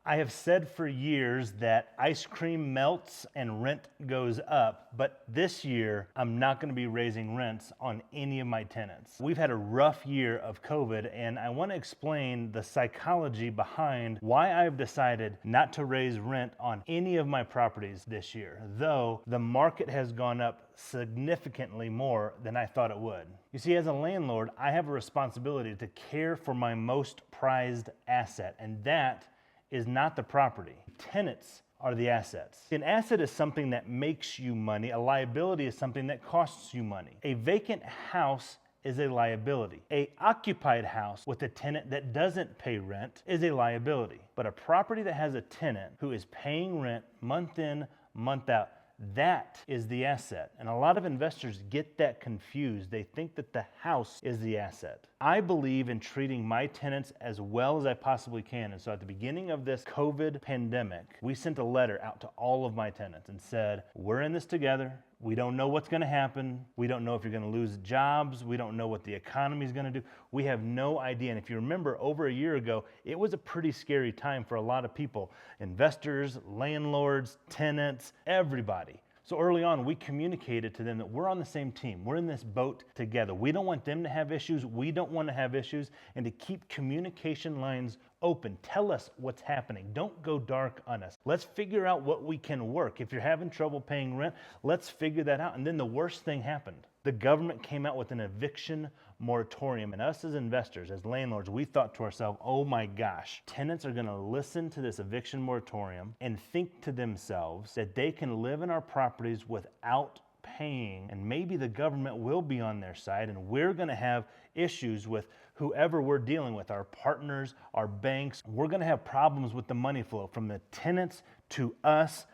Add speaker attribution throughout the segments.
Speaker 1: I have said for years that ice cream melts and rent goes up, but this year I'm not going to be raising rents on any of my tenants. We've had a rough year of COVID, and I want to explain the psychology behind why I've decided not to raise rent on any of my properties this year, though the market has gone up significantly more than I thought it would. You see, as a landlord, I have a responsibility to care for my most prized asset, and that is not the property. Tenants are the assets. An asset is something that makes you money. A liability is something that costs you money. A vacant house is a liability. An occupied house with a tenant that doesn't pay rent is a liability. But a property that has a tenant who is paying rent month in, month out, that is the asset. And a lot of investors get that confused. They think that the house is the asset. I believe in treating my tenants as well as I possibly can. And so at the beginning of this COVID pandemic, we sent a letter out to all of my tenants and said, we're in this together. We don't know what's going to happen. We don't know if you're going to lose jobs. We don't know what the economy is going to do. We have no idea. And if you remember, over a year ago, it was a pretty scary time for a lot of people, investors, landlords, tenants, everybody. So early on, we communicated to them that we're on the same team. We're in this boat together. We don't want them to have issues. We don't want to have issues. And to keep communication lines open. Tell us what's happening. Don't go dark on us. Let's figure out what we can work. If you're having trouble paying rent, let's figure that out. And then the worst thing happened. The government came out with an eviction moratorium, and us as investors, as landlords, we thought to ourselves, oh my gosh, tenants are going to listen to this eviction moratorium and think to themselves that they can live in our properties without paying, and maybe the government will be on their side, and we're going to have issues with whoever we're dealing with, our partners, our banks. We're going to have problems with the money flow from the tenants to us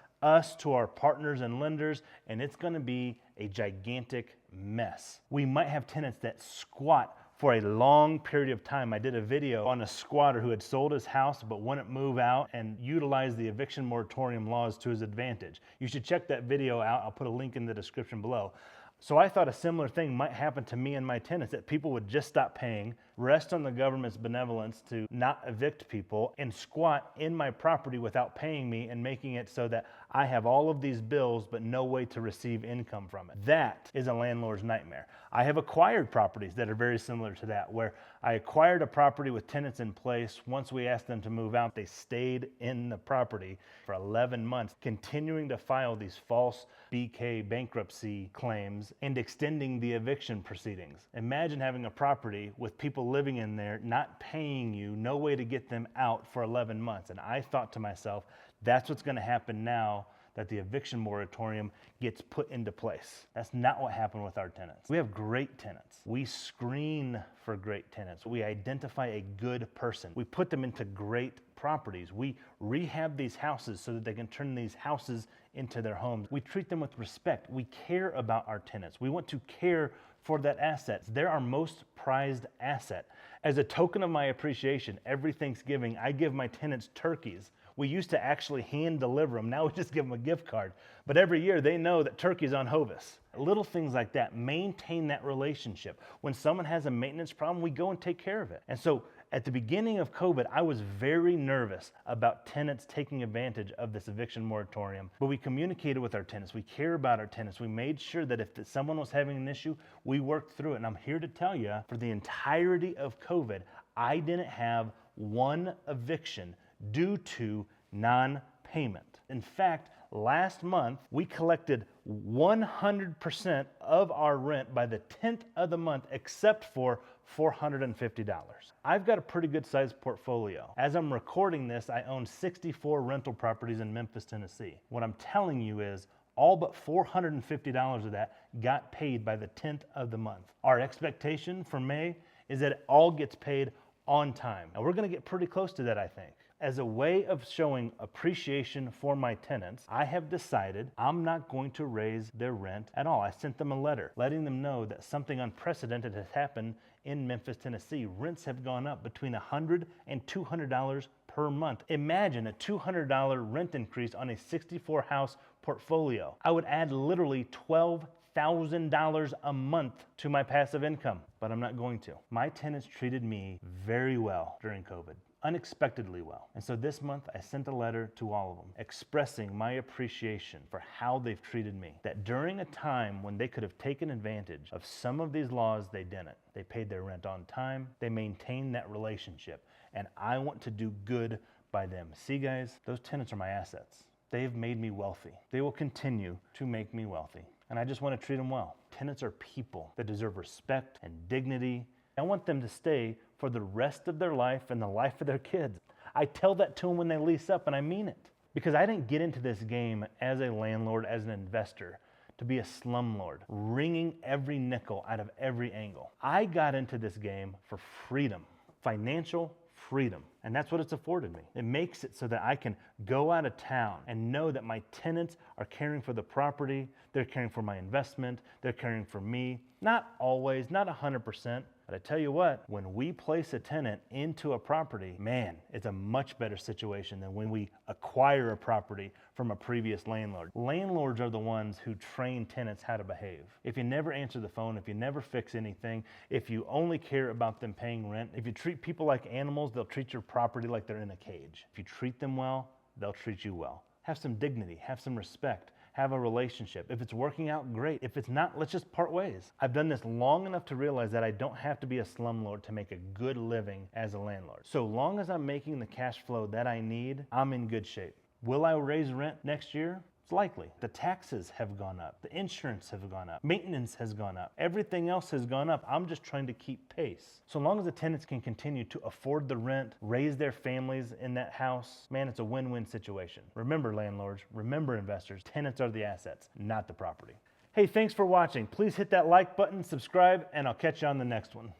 Speaker 1: to our partners and lenders, and it's going to be a gigantic mess. We might have tenants that squat for a long period of time. I did a video on a squatter who had sold his house but wouldn't move out and utilized the eviction moratorium laws to his advantage. You should check that video out. I'll put a link in the description below. So I thought a similar thing might happen to me and my tenants, that people would just stop paying, rest on the government's benevolence to not evict people, and squat in my property without paying me and making it so that I have all of these bills but no way to receive income from it. That is a landlord's nightmare. I have acquired properties that are very similar to that, where I acquired a property with tenants in place. Once we asked them to move out, they stayed in the property for 11 months, continuing to file these false BK bankruptcy claims and extending the eviction proceedings. Imagine having a property with people living in there, not paying you, no way to get them out for 11 months. And I thought to myself, that's what's going to happen now that the eviction moratorium gets put into place. That's not what happened with our tenants. We have great tenants. We screen for great tenants. We identify a good person. We put them into great properties. We rehab these houses so that they can turn these houses into their homes. We treat them with respect. We care about our tenants. We want to care for that asset. They're our most prized asset. As a token of my appreciation, every Thanksgiving, I give my tenants turkeys. We used to actually hand deliver them. Now we just give them a gift card. But every year they know that turkey's on Hovis. Little things like that maintain that relationship. When someone has a maintenance problem, we go and take care of it. And so at the beginning of COVID, I was very nervous about tenants taking advantage of this eviction moratorium. But we communicated with our tenants. We care about our tenants. We made sure that if someone was having an issue, we worked through it. And I'm here to tell you, for the entirety of COVID, I didn't have one eviction due to non-payment. In fact, last month, we collected 100% of our rent by the 10th of the month, except for $450. I've got a pretty good sized portfolio. As I'm recording this, I own 64 rental properties in Memphis, Tennessee. What I'm telling you is all but $450 of that got paid by the 10th of the month. Our expectation for May is that it all gets paid on time. And we're going to get pretty close to that, I think. As a way of showing appreciation for my tenants, I have decided I'm not going to raise their rent at all. I sent them a letter letting them know that something unprecedented has happened in Memphis, Tennessee. Rents have gone up between $100 and $200 per month. Imagine a $200 rent increase on a 64-house portfolio. I would add literally $12,000 a month to my passive income, but I'm not going to. My tenants treated me very well during COVID. unexpectedly well. And so this month I sent a letter to all of them expressing my appreciation for how they've treated me. That during a time when they could have taken advantage of some of these laws, they didn't. They paid their rent on time, they maintained that relationship, and I want to do good by them. See guys, those tenants are my assets. They've made me wealthy. They will continue to make me wealthy. And I just want to treat them well. Tenants are people that deserve respect and dignity. I want them to stay for the rest of their life and the life of their kids. I tell that to them when they lease up, and I mean it. Because I didn't get into this game as a landlord, as an investor, to be a slumlord, wringing every nickel out of every angle. I got into this game for freedom, financial freedom. And that's what it's afforded me. It makes it so that I can go out of town and know that my tenants are caring for the property, they're caring for my investment, they're caring for me. Not always, not 100%, but I tell you what, when we place a tenant into a property, man, it's a much better situation than when we acquire a property from a previous landlord. Landlords are the ones who train tenants how to behave. If you never answer the phone, if you never fix anything, if you only care about them paying rent, if you treat people like animals, they'll treat your property like they're in a cage. If you treat them well, they'll treat you well. Have some dignity, have some respect, have a relationship. If it's working out, great. If it's not, let's just part ways. I've done this long enough to realize that I don't have to be a slumlord to make a good living as a landlord. So long as I'm making the cash flow that I need, I'm in good shape. Will I raise rent next year? It's likely. The taxes have gone up. The insurance has gone up. Maintenance has gone up. Everything else has gone up. I'm just trying to keep pace. So long as the tenants can continue to afford the rent, raise their families in that house, man, it's a win-win situation. Remember landlords, remember investors, tenants are the assets, not the property. Hey, thanks for watching. Please hit that like button, subscribe, and I'll catch you on the next one.